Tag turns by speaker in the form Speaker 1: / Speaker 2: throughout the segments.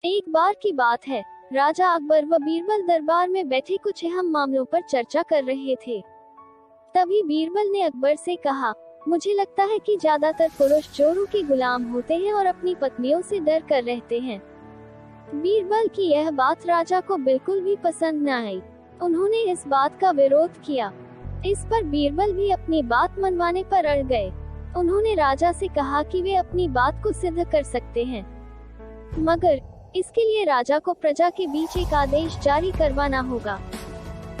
Speaker 1: एक बार की बात है, राजा अकबर व बीरबल दरबार में बैठे कुछ अहम मामलों पर चर्चा कर रहे थे। तभी बीरबल ने अकबर से कहा, मुझे लगता है कि ज्यादातर पुरुष चोरों के गुलाम होते हैं और अपनी पत्नियों से डर कर रहते हैं। बीरबल की यह बात राजा को बिल्कुल भी पसंद न आई। उन्होंने इस बात का विरोध किया। इस पर बीरबल भी अपनी बात मनवाने पर अड़ गए। उन्होंने राजा से कहा कि वे अपनी बात को सिद्ध कर सकते हैं, मगर इसके लिए राजा को प्रजा के बीच एक आदेश जारी करवाना होगा।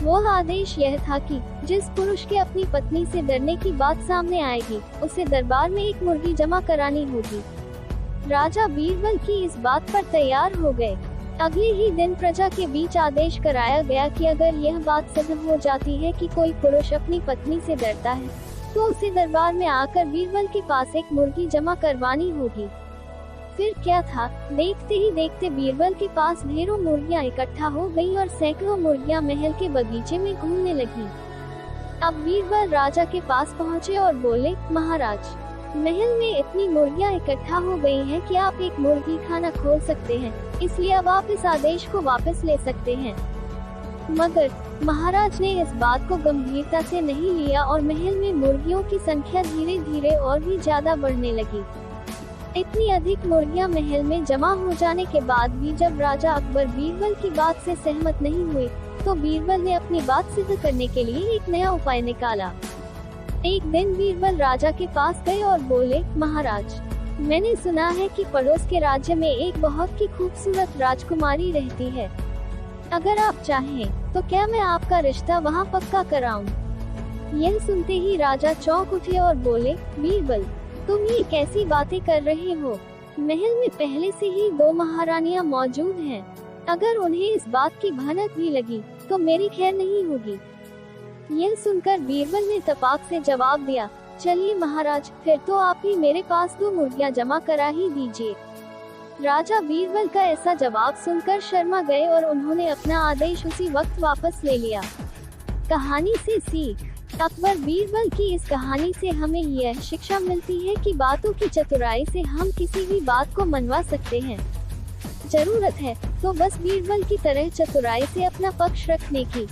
Speaker 1: वह आदेश यह था कि जिस पुरुष के अपनी पत्नी से डरने की बात सामने आएगी, उसे दरबार में एक मुर्गी जमा करानी होगी। राजा बीरबल की इस बात पर तैयार हो गए। अगले ही दिन प्रजा के बीच आदेश कराया गया कि अगर यह बात सिद्ध हो जाती है कि कोई पुरुष अपनी पत्नी से डरता है, तो उसे दरबार में आकर बीरबल के पास एक मुर्गी जमा करवानी होगी। फिर क्या था, देखते ही देखते बीरबल के पास ढेरों मुर्गियां इकट्ठा हो गईं और सैकड़ों मुर्गियां महल के बगीचे में घूमने लगीं। अब बीरबल राजा के पास पहुंचे और बोले, महाराज, महल में इतनी मुर्गियां इकट्ठा हो गई हैं कि आप एक मुर्गी खाना खोल सकते हैं, इसलिए अब आप इस आदेश को वापस ले सकते हैं। मगर महाराज ने इस बात को गंभीरता से नहीं लिया और महल में मुर्गियों की संख्या धीरे धीरे और भी ज्यादा बढ़ने लगी। इतनी अधिक मुर्गियां महल में जमा हो जाने के बाद भी जब राजा अकबर बीरबल की बात से सहमत नहीं हुए, तो बीरबल ने अपनी बात सिद्ध करने के लिए एक नया उपाय निकाला। एक दिन बीरबल राजा के पास गए और बोले, महाराज, मैंने सुना है कि पड़ोस के राज्य में एक बहुत ही खूबसूरत राजकुमारी रहती है। अगर आप चाहें तो क्या मैं आपका रिश्ता वहां पक्का कराऊं? यह सुनते ही राजा चौंक उठे और बोले, बीरबल, तुम ये कैसी बातें कर रहे हो? महल में पहले से ही 2 महारानियां मौजूद हैं। अगर उन्हें इस बात की भनक भी लगी तो मेरी खैर नहीं होगी। यह सुनकर बीरबल ने तपाक से जवाब दिया, चलिए महाराज, फिर तो आप ही मेरे पास 2 मुर्गियां जमा करा ही दीजिए। राजा बीरबल का ऐसा जवाब सुनकर शर्मा गए और उन्होंने अपना आदेश उसी वक्त वापस ले लिया। कहानी से सीख। अकबर बीरबल की इस कहानी से हमें यह शिक्षा मिलती है कि बातों की चतुराई से हम किसी भी बात को मनवा सकते हैं। जरूरत है तो बस बीरबल की तरह चतुराई से अपना पक्ष रखने की।